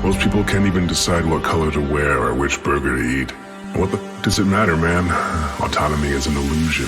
Most people can't even decide what color to wear or which burger to eat. What the f does it matter, man? Autonomy is an illusion.